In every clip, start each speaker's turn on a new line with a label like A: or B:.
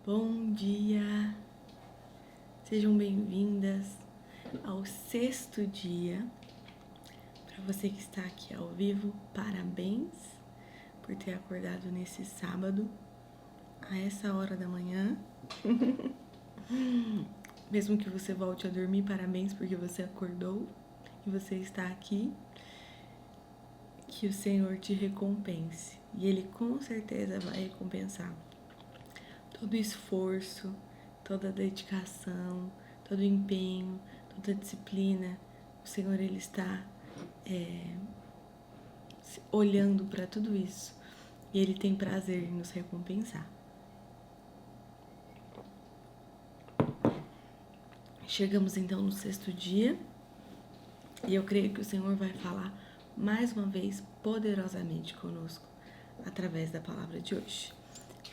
A: Bom dia! Sejam bem-vindas ao 6º dia. Para você que está aqui ao vivo, parabéns por ter acordado nesse sábado, a essa hora da manhã. Mesmo que você volte a dormir, parabéns porque você acordou e você está aqui. Que o Senhor te recompense e Ele com certeza vai recompensar todo o esforço, toda a dedicação, todo o empenho, toda a disciplina. O Senhor, Ele está olhando para tudo isso e Ele tem prazer em nos recompensar. Chegamos então no 6º dia e eu creio que o Senhor vai falar mais uma vez poderosamente conosco através da palavra de hoje.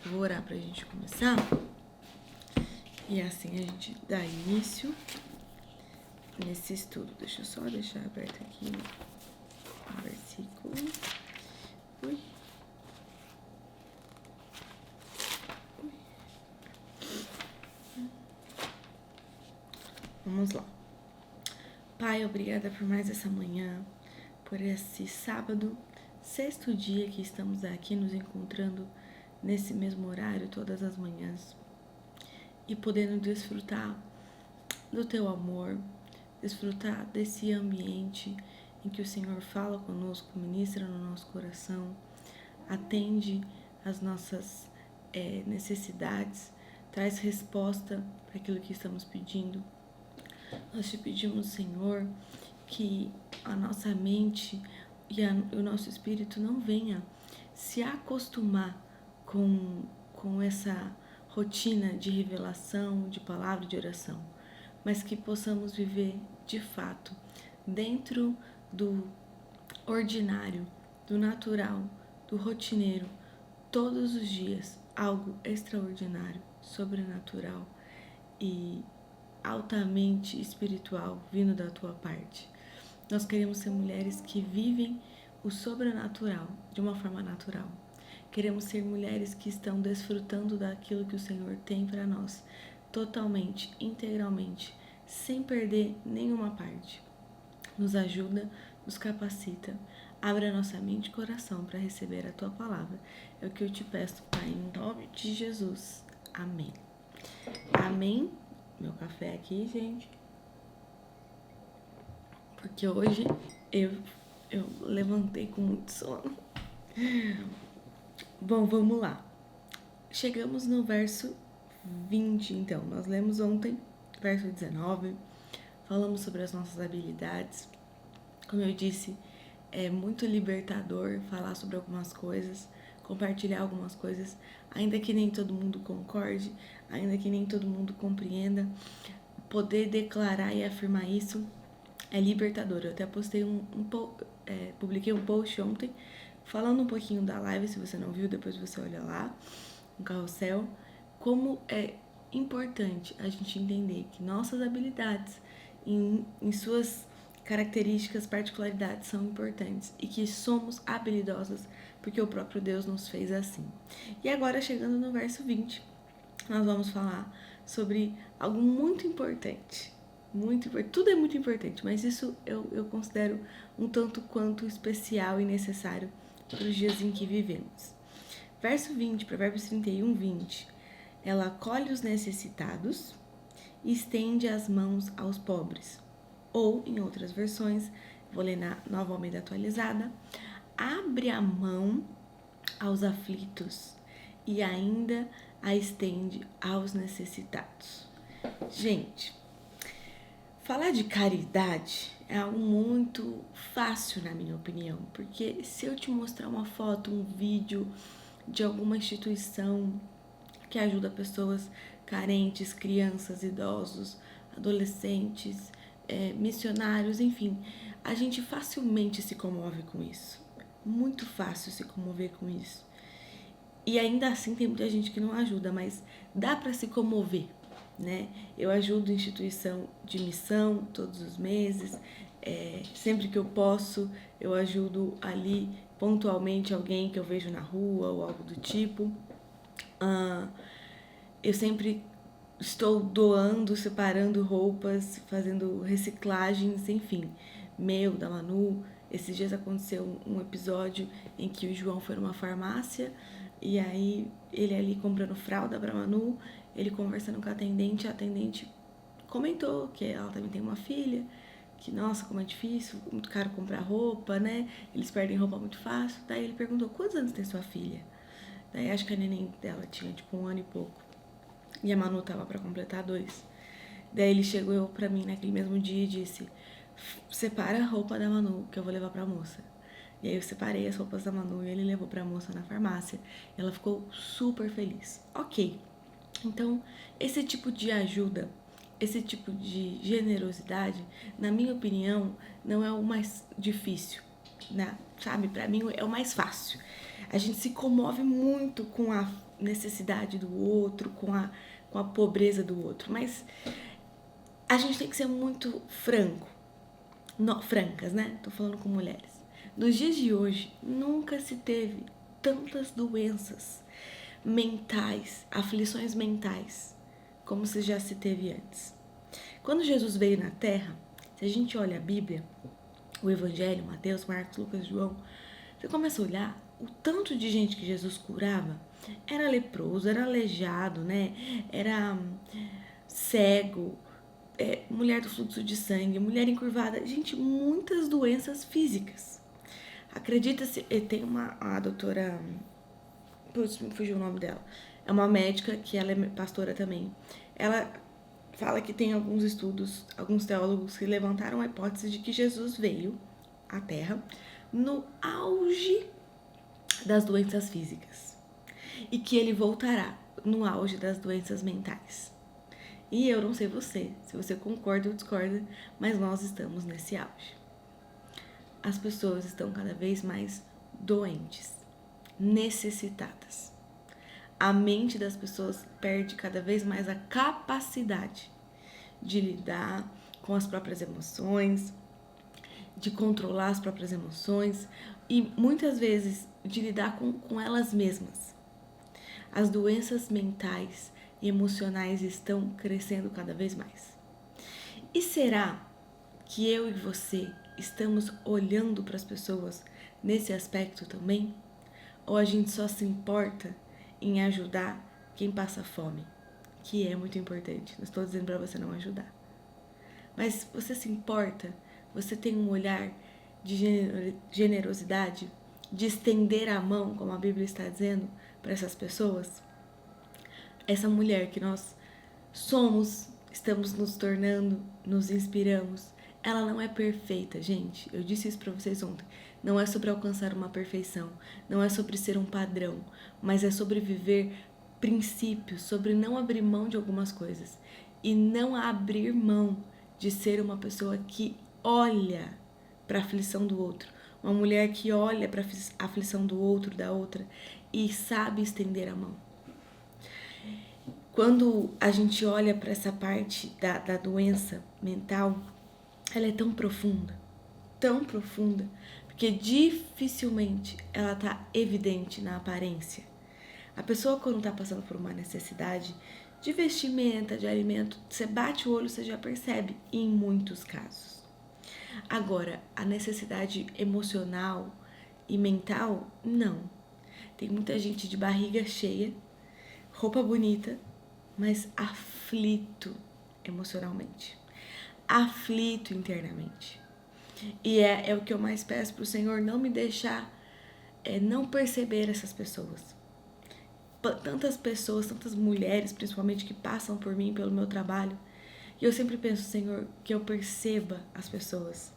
A: Eu vou orar para a gente começar e assim a gente dá início nesse estudo. Deixa eu só deixar aberto aqui o versículo. Vamos lá. Pai, obrigada por mais essa manhã, por esse sábado, 6º dia que estamos aqui nos encontrando nesse mesmo horário, todas as manhãs, e podendo desfrutar do Teu amor, desfrutar desse ambiente em que o Senhor fala conosco, ministra no nosso coração, atende as nossas necessidades, traz resposta para aquilo que estamos pedindo. Nós te pedimos, Senhor, que a nossa mente e o nosso espírito não venha se acostumar com essa rotina de revelação, de palavra, de oração, mas que possamos viver de fato dentro do ordinário, do natural, do rotineiro, todos os dias, algo extraordinário, sobrenatural e altamente espiritual vindo da tua parte. Nós queremos ser mulheres que vivem o sobrenatural de uma forma natural. Queremos ser mulheres que estão desfrutando daquilo que o Senhor tem para nós, totalmente, integralmente, sem perder nenhuma parte. Nos ajuda, nos capacita, abre a nossa mente e coração para receber a tua palavra. É o que eu te peço, Pai, em nome de Jesus. Amém. Amém. Meu café aqui, gente. Porque hoje eu levantei com muito sono. Bom, vamos lá. Chegamos no verso 20, então. Nós lemos ontem, verso 19. Falamos sobre as nossas habilidades. Como eu disse, é muito libertador falar sobre algumas coisas, compartilhar algumas coisas, ainda que nem todo mundo concorde, ainda que nem todo mundo compreenda. Poder declarar e afirmar isso é libertador. Eu até postei publiquei um post ontem falando um pouquinho da live, se você não viu, depois você olha lá, no carrossel, como é importante a gente entender que nossas habilidades, em suas características, particularidades, são importantes e que somos habilidosas porque o próprio Deus nos fez assim. E agora, chegando no verso 20, nós vamos falar sobre algo muito importante. Tudo é muito importante, mas isso eu considero um tanto quanto especial e necessário para os dias em que vivemos. Verso 20, Provérbios 31, 20. Ela acolhe os necessitados e estende as mãos aos pobres. Ou, em outras versões, vou ler na Nova Almeida Atualizada, abre a mão aos aflitos e ainda a estende aos necessitados. Gente, falar de caridade é algo muito fácil, na minha opinião, porque se eu te mostrar uma foto, um vídeo de alguma instituição que ajuda pessoas carentes, crianças, idosos, adolescentes, missionários, enfim, a gente facilmente se comove com isso. Muito fácil se comover com isso. E ainda assim tem muita gente que não ajuda, mas dá para se comover, né? Eu ajudo instituição de missão todos os meses, sempre que eu posso, eu ajudo ali pontualmente alguém que eu vejo na rua ou algo do tipo. Eu sempre estou doando, separando roupas, fazendo reciclagens, enfim. Meu, da Manu. Esses dias aconteceu um episódio em que o João foi numa farmácia e aí ele ali comprando fralda pra Manu, ele conversando com a atendente comentou que ela também tem uma filha, que nossa, como é difícil, muito caro comprar roupa, né? Eles perdem roupa muito fácil. Daí ele perguntou, quantos anos tem sua filha? Daí acho que a neném dela tinha tipo 1 ano e pouco. E a Manu tava pra completar 2. Daí ele chegou pra mim naquele mesmo dia e disse, separa a roupa da Manu que eu vou levar pra moça. E aí eu separei as roupas da Manu e ele levou pra moça na farmácia. E ela ficou super feliz. Ok, então esse tipo de ajuda, esse tipo de generosidade, na minha opinião, não é o mais difícil, né? Sabe? Pra mim é o mais fácil. A gente se comove muito com a necessidade do outro, com a pobreza do outro, mas a gente tem que ser muito franco, francas, né? Tô falando com mulheres. Nos dias de hoje, nunca se teve tantas doenças mentais, aflições mentais, como se já se teve antes. Quando Jesus veio na Terra, se a gente olha a Bíblia, o Evangelho, Mateus, Marcos, Lucas, João, você começa a olhar o tanto de gente que Jesus curava. Era leproso, era aleijado, né? Era cego, mulher do fluxo de sangue, mulher encurvada, gente, muitas doenças físicas. Acredita-se, tem a doutora, putz, me fugiu o nome dela, é uma médica que ela é pastora também. Ela fala que tem alguns estudos, alguns teólogos que levantaram a hipótese de que Jesus veio à Terra no auge das doenças físicas e que ele voltará no auge das doenças mentais. E eu não sei você, se você concorda ou discorda, mas nós estamos nesse auge. As pessoas estão cada vez mais doentes, necessitadas. A mente das pessoas perde cada vez mais a capacidade de lidar com as próprias emoções, de controlar as próprias emoções e muitas vezes de lidar com elas mesmas. As doenças mentais e emocionais estão crescendo cada vez mais. E será que eu e você estamos olhando para as pessoas nesse aspecto também? Ou a gente só se importa em ajudar quem passa fome? Que é muito importante, não estou dizendo para você não ajudar. Mas você se importa? Você tem um olhar de generosidade? De estender a mão, como a Bíblia está dizendo, para essas pessoas? Essa mulher que nós somos, estamos nos tornando, nos inspiramos, ela não é perfeita, gente. Eu disse isso para vocês ontem. Não é sobre alcançar uma perfeição, não é sobre ser um padrão, mas é sobre viver princípios, sobre não abrir mão de algumas coisas e não abrir mão de ser uma pessoa que olha para a aflição do outro, uma mulher que olha para a aflição do outro, da outra e sabe estender a mão. Quando a gente olha para essa parte da doença mental, ela é tão profunda, porque dificilmente ela está evidente na aparência. A pessoa quando está passando por uma necessidade de vestimenta, de alimento, você bate o olho, você já percebe, em muitos casos. Agora, a necessidade emocional e mental, não. Tem muita gente de barriga cheia, roupa bonita, mas aflito emocionalmente, aflito internamente. E é o que eu mais peço pro Senhor, não me deixar não perceber essas pessoas. Tantas pessoas, tantas mulheres, principalmente, que passam por mim, pelo meu trabalho. E eu sempre penso, Senhor, que eu perceba as pessoas.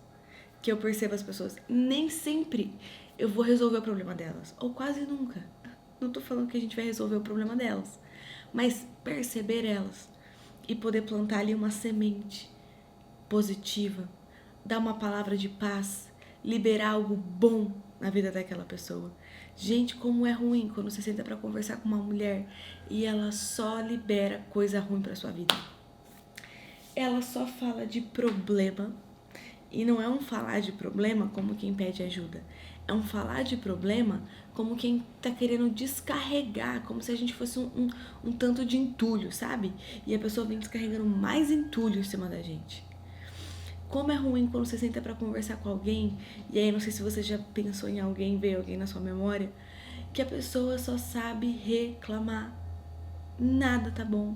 A: Que eu perceba as pessoas. Nem sempre eu vou resolver o problema delas. Ou quase nunca. Não tô falando que a gente vai resolver o problema delas. Mas perceber elas. E poder plantar ali uma semente positiva. Dar uma palavra de paz. Liberar algo bom na vida daquela pessoa. Gente, como é ruim quando você senta pra conversar com uma mulher e ela só libera coisa ruim pra sua vida. Ela só fala de problema. E não é um falar de problema como quem pede ajuda. É um falar de problema como quem tá querendo descarregar, como se a gente fosse um tanto de entulho, sabe? E a pessoa vem descarregando mais entulho em cima da gente. Como é ruim quando você senta pra conversar com alguém, e aí não sei se você já pensou em alguém, veio alguém na sua memória, que a pessoa só sabe reclamar. Nada tá bom.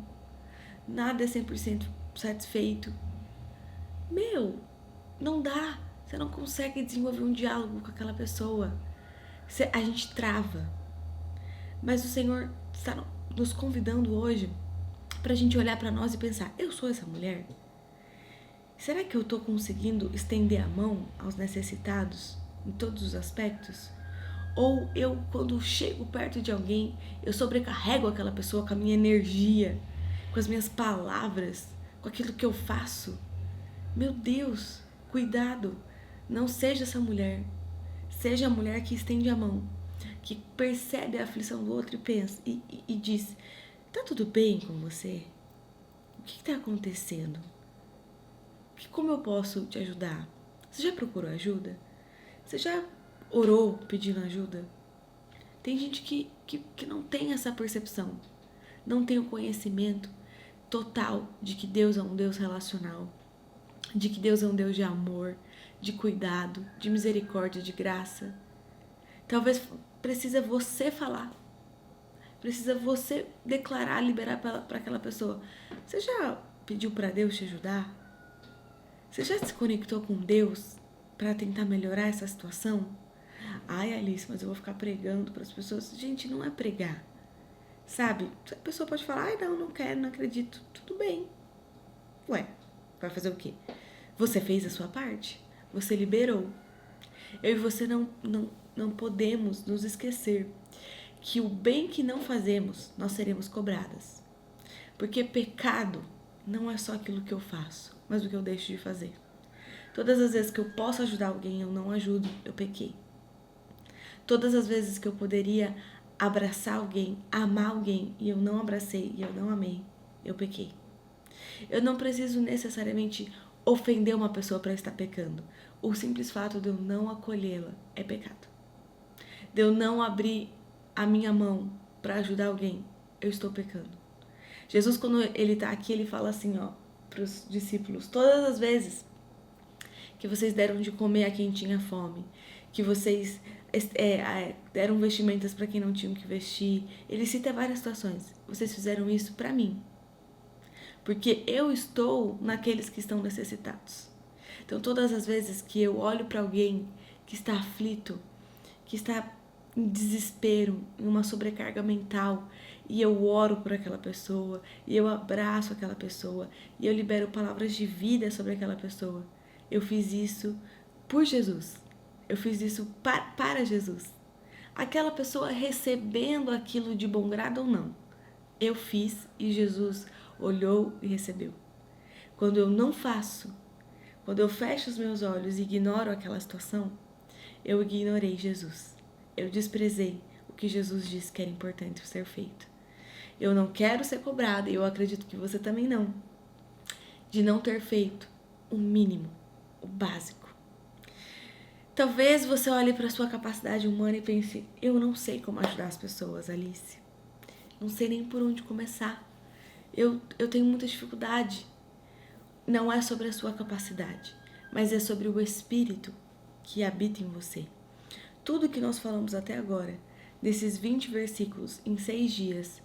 A: Nada é 100% satisfeito. Meu, não dá. Você não consegue desenvolver um diálogo com aquela pessoa. A gente trava. Mas o Senhor está nos convidando hoje pra gente olhar pra nós e pensar: eu sou essa mulher? Será que eu tô conseguindo estender a mão aos necessitados em todos os aspectos? Ou eu, quando chego perto de alguém, eu sobrecarrego aquela pessoa com a minha energia, com as minhas palavras, com aquilo que eu faço? Meu Deus, cuidado! Não seja essa mulher. Seja a mulher que estende a mão, que percebe a aflição do outro e pensa e diz: tá tudo bem com você? O que está acontecendo? Como eu posso te ajudar? Você já procurou ajuda? Você já orou pedindo ajuda? Tem gente que não tem essa percepção, não tem o conhecimento total de que Deus é um Deus relacional, de que Deus é um Deus de amor, de cuidado, de misericórdia, de graça. Talvez precisa você falar, precisa você declarar, liberar para aquela pessoa. Você já pediu para Deus te ajudar? Você já se conectou com Deus para tentar melhorar essa situação? Ai, Alice, mas eu vou ficar pregando para as pessoas. Gente, não é pregar. Sabe? A pessoa pode falar: ai, não quero, não acredito. Tudo bem. Ué, vai fazer o quê? Você fez a sua parte? Você liberou. Eu e você não podemos nos esquecer que o bem que não fazemos, nós seremos cobradas. Porque pecado não é só aquilo que eu faço, mas o que eu deixo de fazer. Todas as vezes que eu posso ajudar alguém, eu não ajudo, eu pequei. Todas as vezes que eu poderia abraçar alguém, amar alguém, e eu não abracei, e eu não amei, eu pequei. Eu não preciso necessariamente ofender uma pessoa para estar pecando. O simples fato de eu não acolhê-la é pecado. De eu não abrir a minha mão para ajudar alguém, eu estou pecando. Jesus, quando ele está aqui, ele fala assim, ó, para os discípulos: todas as vezes que vocês deram de comer a quem tinha fome, que vocês deram vestimentas para quem não tinha que vestir, ele cita várias situações. Vocês fizeram isso para mim, porque eu estou naqueles que estão necessitados. Então, todas as vezes que eu olho para alguém que está aflito, que está em desespero, em uma sobrecarga mental, e eu oro por aquela pessoa, e eu abraço aquela pessoa, e eu libero palavras de vida sobre aquela pessoa, eu fiz isso por Jesus. Eu fiz isso para Jesus. Aquela pessoa recebendo aquilo de bom grado ou não, eu fiz e Jesus olhou e recebeu. Quando eu não faço, quando eu fecho os meus olhos e ignoro aquela situação, eu ignorei Jesus. Eu desprezei o que Jesus disse que era importante ser feito. Eu não quero ser cobrada, e eu acredito que você também não, de não ter feito o mínimo, o básico. Talvez você olhe para a sua capacidade humana e pense: eu não sei como ajudar as pessoas, Alice. Não sei nem por onde começar. Eu tenho muita dificuldade. Não é sobre a sua capacidade, mas é sobre o Espírito que habita em você. Tudo que nós falamos até agora, desses 20 versículos em 6 dias,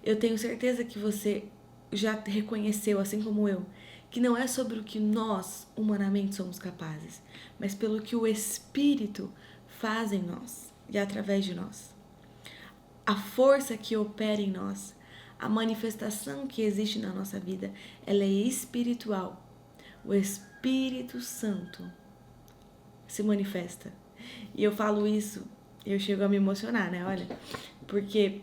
A: eu tenho certeza que você já reconheceu, assim como eu, que não é sobre o que nós humanamente somos capazes, mas pelo que o Espírito faz em nós e através de nós. A força que opera em nós, a manifestação que existe na nossa vida, ela é espiritual. O Espírito Santo se manifesta. E eu falo isso, eu chego a me emocionar, né? Olha, porque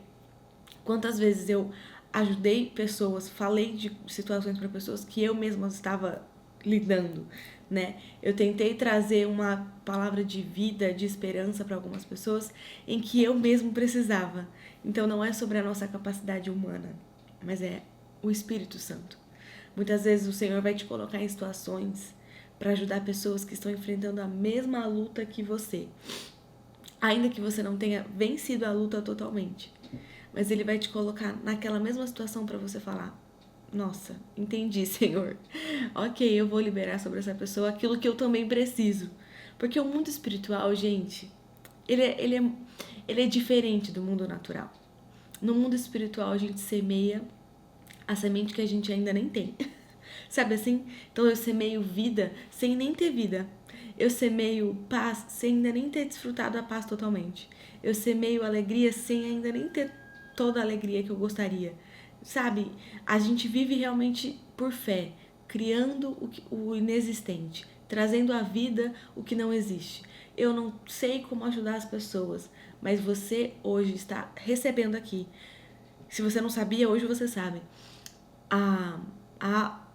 A: quantas vezes eu ajudei pessoas, falei de situações para pessoas que eu mesma estava lidando, né? Eu tentei trazer uma palavra de vida, de esperança para algumas pessoas em que eu mesmo precisava. Então não é sobre a nossa capacidade humana, mas é o Espírito Santo. Muitas vezes o Senhor vai te colocar em situações para ajudar pessoas que estão enfrentando a mesma luta que você. ainda que você não tenha vencido a luta totalmente. Mas ele vai te colocar naquela mesma situação para você falar: nossa, entendi, Senhor. Ok, eu vou liberar sobre essa pessoa aquilo que eu também preciso. Porque o mundo espiritual, gente, ele é diferente do mundo natural. No mundo espiritual, a gente semeia a semente que a gente ainda nem tem. Sabe assim? Então eu semeio vida sem nem ter vida. Eu semeio paz sem ainda nem ter desfrutado a paz totalmente. Eu semeio alegria sem ainda nem ter toda a alegria que eu gostaria. Sabe? A gente vive realmente por fé, criando o inexistente, trazendo à vida o que não existe. Eu não sei como ajudar as pessoas, mas você hoje está recebendo aqui. Se você não sabia, hoje você sabe. A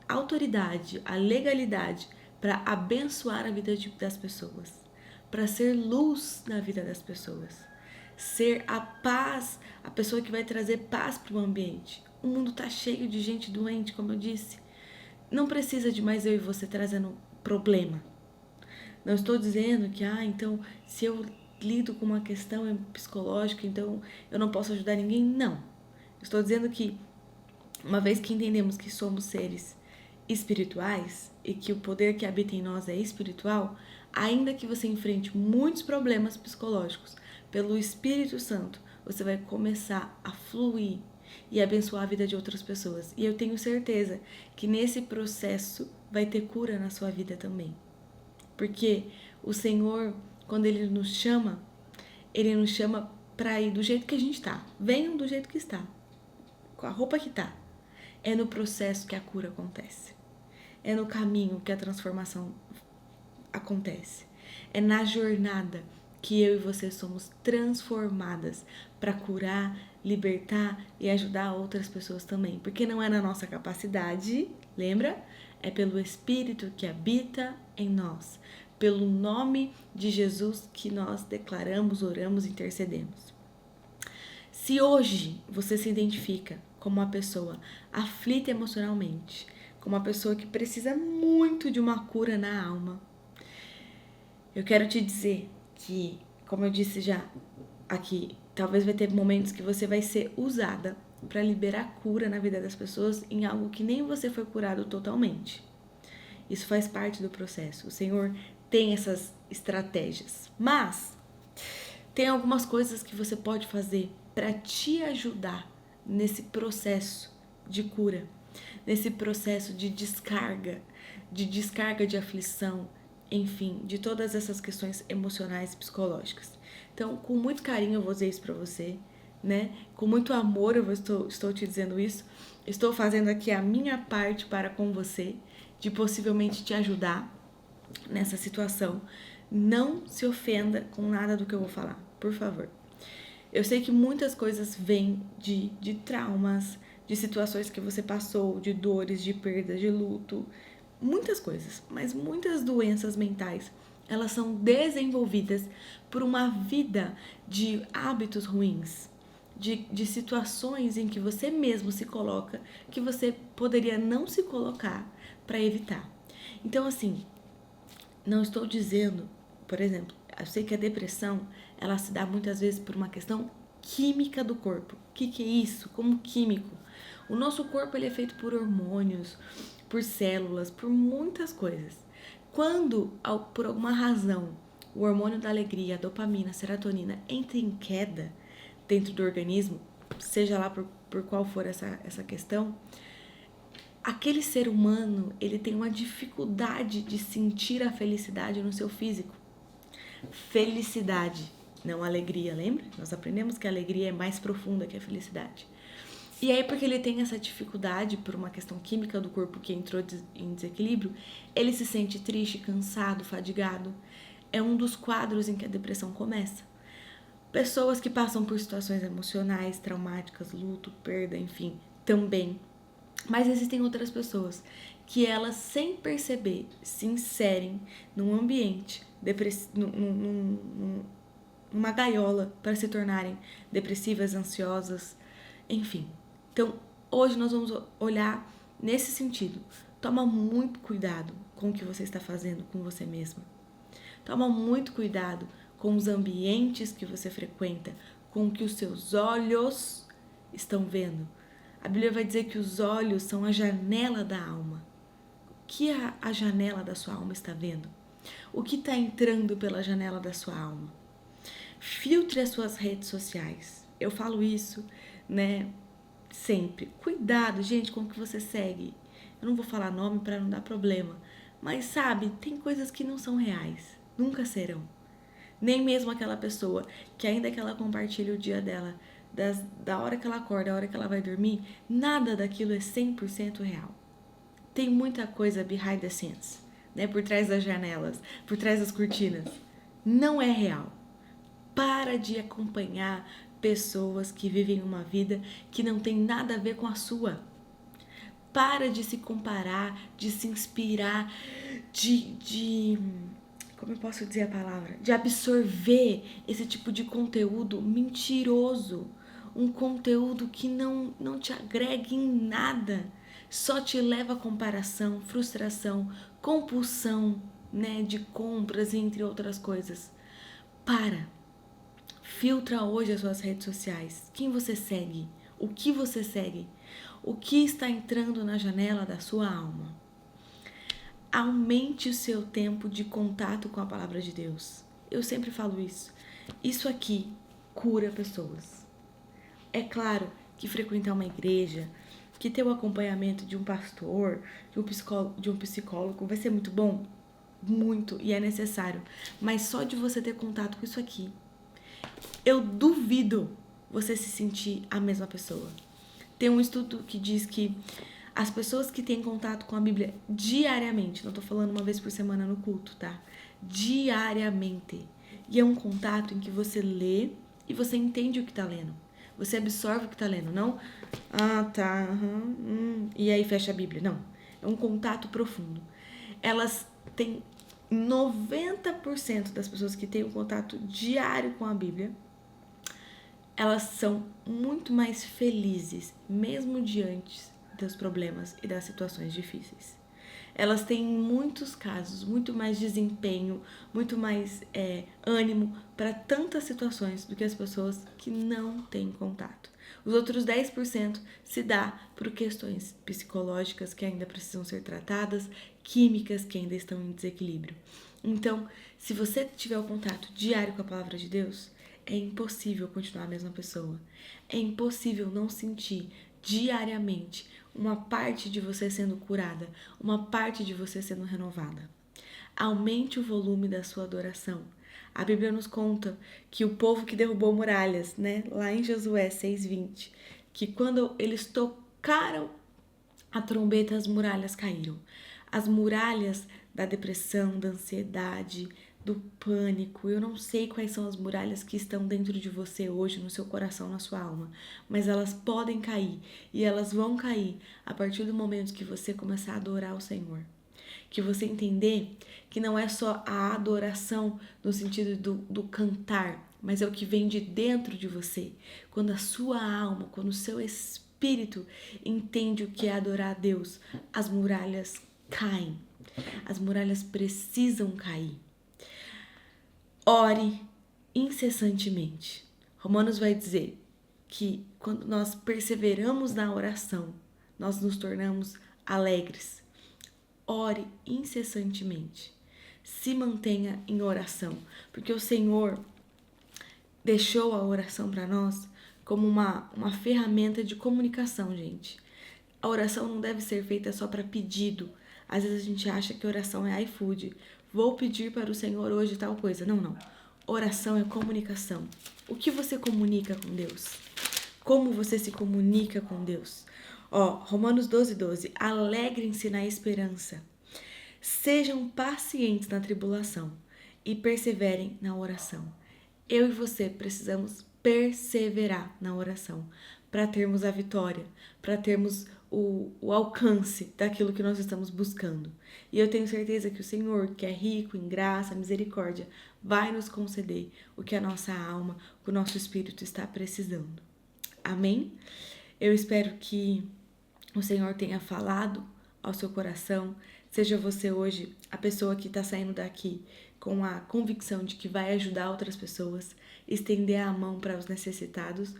A: autoridade, a legalidade para abençoar a vida das pessoas, para ser luz na vida das pessoas, ser a paz, a pessoa que vai trazer paz para o ambiente. O mundo tá cheio de gente doente, como eu disse. Não precisa de mais eu e você trazendo problema. Não estou dizendo que, então, se eu lido com uma questão psicológica, então eu não posso ajudar ninguém. Não. Estou dizendo que, uma vez que entendemos que somos seres espirituais e que o poder que habita em nós é espiritual, ainda que você enfrente muitos problemas psicológicos, pelo Espírito Santo, você vai começar a fluir e abençoar a vida de outras pessoas. E eu tenho certeza que nesse processo vai ter cura na sua vida também. Porque o Senhor, quando Ele nos chama para ir do jeito que a gente está. Venham do jeito que está, com a roupa que está. É no processo que a cura acontece. É no caminho que a transformação acontece. É na jornada que eu e você somos transformadas para curar, libertar e ajudar outras pessoas também. Porque não é na nossa capacidade, lembra? É pelo Espírito que habita em nós. Pelo nome de Jesus que nós declaramos, oramos e intercedemos. Se hoje você se identifica como uma pessoa aflita emocionalmente, como uma pessoa que precisa muito de uma cura na alma, eu quero te dizer que, como eu disse já aqui, talvez vai ter momentos que você vai ser usada para liberar cura na vida das pessoas em algo que nem você foi curado totalmente. Isso faz parte do processo. O Senhor tem essas estratégias, mas tem algumas coisas que você pode fazer para te ajudar nesse processo de cura, nesse processo de descarga de aflição, enfim, de todas essas questões emocionais e psicológicas. Então, com muito carinho eu vou dizer isso para você, né? Com muito amor eu estou te dizendo isso. Estou fazendo aqui a minha parte para com você, de possivelmente te ajudar nessa situação. Não se ofenda com nada do que eu vou falar, por favor. Eu sei que muitas coisas vêm de traumas, de situações que você passou, de dores, de perda, de luto, muitas coisas, mas muitas doenças mentais, elas são desenvolvidas por uma vida de hábitos ruins, de situações em que você mesmo se coloca, que você poderia não se colocar para evitar. Então, assim, não estou dizendo, por exemplo, eu sei que a depressão, ela se dá muitas vezes por uma questão química do corpo. O que é isso? Como químico. O nosso corpo ele é feito por hormônios, por células, por muitas coisas. Quando, por alguma razão, o hormônio da alegria, a dopamina, a serotonina, entra em queda dentro do organismo, seja lá por qual for essa questão, aquele ser humano, ele tem uma dificuldade de sentir a felicidade no seu físico. Felicidade, não alegria, lembra? Nós aprendemos que a alegria é mais profunda que a felicidade. E aí, porque ele tem essa dificuldade por uma questão química do corpo que entrou em desequilíbrio, ele se sente triste, cansado, fadigado. É um dos quadros em que a depressão começa. Pessoas que passam por situações emocionais, traumáticas, luto, perda, enfim, também. Mas existem outras pessoas que elas, sem perceber, se inserem num ambiente, numa gaiola para se tornarem depressivas, ansiosas, enfim. Então, hoje nós vamos olhar nesse sentido. Toma muito cuidado com o que você está fazendo com você mesma. Toma muito cuidado com os ambientes que você frequenta, com o que os seus olhos estão vendo. A Bíblia vai dizer que os olhos são a janela da alma. O que a janela da sua alma está vendo? O que está entrando pela janela da sua alma? Filtre as suas redes sociais. Eu falo isso, né, sempre. Cuidado, gente, com o que você segue. Eu não vou falar nome para não dar problema. Mas sabe, tem coisas que não são reais. Nunca serão. Nem mesmo aquela pessoa que ainda que ela compartilhe o dia dela, da hora que ela acorda, da hora que ela vai dormir, nada daquilo é 100% real. Tem muita coisa behind the scenes, né? Por trás das janelas, por trás das cortinas. Não é real. Para de acompanhar pessoas que vivem uma vida que não tem nada a ver com a sua. Para de se comparar, de se inspirar, como eu posso dizer a palavra? De absorver esse tipo de conteúdo mentiroso. Um conteúdo que não te agrega em nada. Só te leva a comparação, frustração, compulsão, né, de compras, entre outras coisas. Para. Filtra hoje as suas redes sociais. Quem você segue? O que você segue? O que está entrando na janela da sua alma? Aumente o seu tempo de contato com a palavra de Deus. Eu sempre falo isso. Isso aqui cura pessoas. É claro que frequentar uma igreja, que ter o acompanhamento de um pastor, de um psicólogo vai ser muito bom. Muito, e é necessário. Mas só de você ter contato com isso aqui, eu duvido você se sentir a mesma pessoa. Tem um estudo que diz que as pessoas que têm contato com a Bíblia diariamente, não tô falando uma vez por semana no culto, tá? Diariamente. E é um contato em que você lê e você entende o que tá lendo. Você absorve o que tá lendo, não? E aí fecha a Bíblia. Não. É um contato profundo. Elas têm 90% das pessoas que têm um contato diário com a Bíblia, elas são muito mais felizes, mesmo diante dos problemas e das situações difíceis. Elas têm, em muitos casos, muito mais desempenho, muito mais ânimo para tantas situações do que as pessoas que não têm contato. Os outros 10% se dá por questões psicológicas que ainda precisam ser tratadas, químicas que ainda estão em desequilíbrio. Então, se você tiver o contato diário com a palavra de Deus, é impossível continuar a mesma pessoa. É impossível não sentir diariamente uma parte de você sendo curada, uma parte de você sendo renovada. Aumente o volume da sua adoração. A Bíblia nos conta que o povo que derrubou muralhas, né, lá em Josué 6:20, que quando eles tocaram a trombeta, as muralhas caíram. As muralhas da depressão, da ansiedade, do pânico. Eu não sei quais são as muralhas que estão dentro de você hoje, no seu coração, na sua alma, mas elas podem cair e elas vão cair a partir do momento que você começar a adorar o Senhor. Que você entender que não é só a adoração no sentido do cantar, mas é o que vem de dentro de você. Quando a sua alma, quando o seu espírito entende o que é adorar a Deus, as muralhas caem. As muralhas precisam cair. Ore incessantemente. Romanos vai dizer que quando nós perseveramos na oração, nós nos tornamos alegres. Ore incessantemente. Se mantenha em oração, porque o Senhor deixou a oração para nós como uma ferramenta de comunicação, gente. A oração não deve ser feita só para pedido. Às vezes a gente acha que oração é iFood. Vou pedir para o Senhor hoje tal coisa. Não. Oração é comunicação. O que você comunica com Deus? Como você se comunica com Deus? Romanos 12:12. Alegrem-se na esperança. Sejam pacientes na tribulação e perseverem na oração. Eu e você precisamos perseverar na oração para termos a vitória, para termos o alcance daquilo que nós estamos buscando. E eu tenho certeza que o Senhor, que é rico em graça, misericórdia, vai nos conceder o que a nossa alma, o que o nosso espírito está precisando. Amém? Eu espero que o Senhor tenha falado ao seu coração. Seja você hoje a pessoa que está saindo daqui com a convicção de que vai ajudar outras pessoas, estender a mão para os necessitados,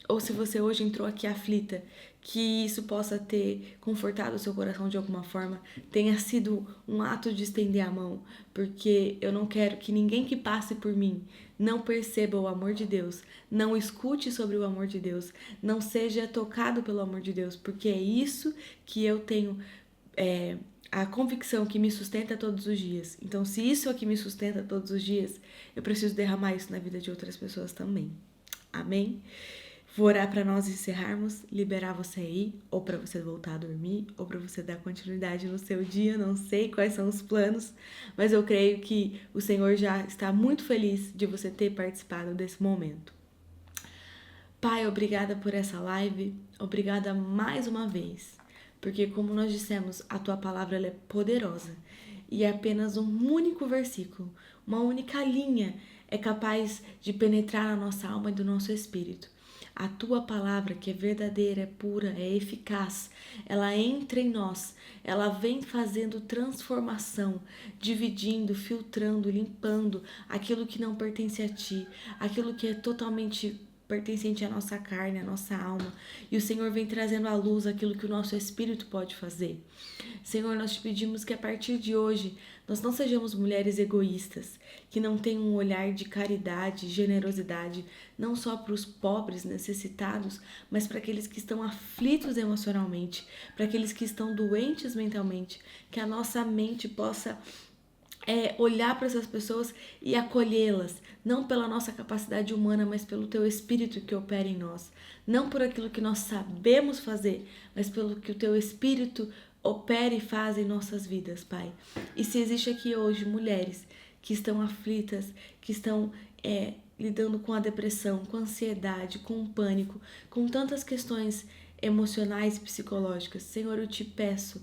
A: ou se você hoje entrou aqui aflita, que isso possa ter confortado o seu coração de alguma forma, tenha sido um ato de estender a mão, porque eu não quero que ninguém que passe por mim não perceba o amor de Deus, não escute sobre o amor de Deus, não seja tocado pelo amor de Deus, porque é isso que eu tenho a convicção que me sustenta todos os dias. Então, se isso é o que me sustenta todos os dias, eu preciso derramar isso na vida de outras pessoas também. Amém? Vou orar para nós encerrarmos, liberar você aí, ou para você voltar a dormir, ou para você dar continuidade no seu dia. Não sei quais são os planos, mas eu creio que o Senhor já está muito feliz de você ter participado desse momento. Pai, obrigada por essa live, obrigada mais uma vez, porque como nós dissemos, a tua palavra ela é poderosa e é apenas um único versículo, uma única linha é capaz de penetrar na nossa alma e do nosso espírito. A tua palavra, que é verdadeira, é pura, é eficaz, ela entra em nós, ela vem fazendo transformação, dividindo, filtrando, limpando aquilo que não pertence a ti, aquilo que é totalmente pertencente à nossa carne, à nossa alma. E o Senhor vem trazendo à luz aquilo que o nosso espírito pode fazer. Senhor, nós te pedimos que a partir de hoje nós não sejamos mulheres egoístas, que não tenham um olhar de caridade, generosidade, não só para os pobres, necessitados, mas para aqueles que estão aflitos emocionalmente, para aqueles que estão doentes mentalmente, que a nossa mente possa olhar para essas pessoas e acolhê-las, não pela nossa capacidade humana, mas pelo teu espírito que opera em nós, não por aquilo que nós sabemos fazer, mas pelo que o teu espírito opera e faz em nossas vidas, Pai. E se existe aqui hoje mulheres que estão aflitas, que estão lidando com a depressão, com a ansiedade, com o pânico, com tantas questões emocionais e psicológicas, Senhor, eu te peço,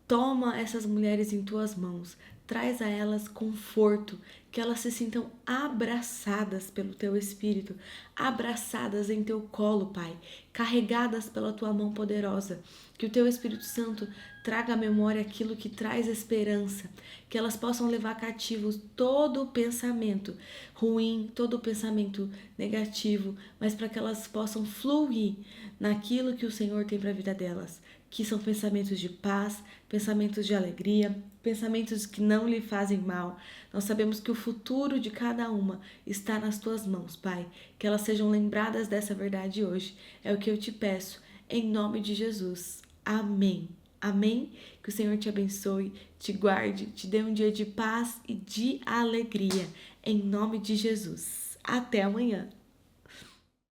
A: toma essas mulheres em tuas mãos, traz a elas conforto, que elas se sintam abraçadas pelo teu Espírito, abraçadas em teu colo, Pai, carregadas pela tua mão poderosa, que o teu Espírito Santo traga à memória aquilo que traz esperança, que elas possam levar cativos todo o pensamento ruim, todo o pensamento negativo, mas para que elas possam fluir naquilo que o Senhor tem para a vida delas, que são pensamentos de paz, pensamentos de alegria, pensamentos que não lhe fazem mal. Nós sabemos que o futuro de cada uma está nas tuas mãos, Pai. Que elas sejam lembradas dessa verdade hoje. É o que eu te peço, em nome de Jesus. Amém. Amém? Que o Senhor te abençoe, te guarde, te dê um dia de paz e de alegria. Em nome de Jesus. Até amanhã.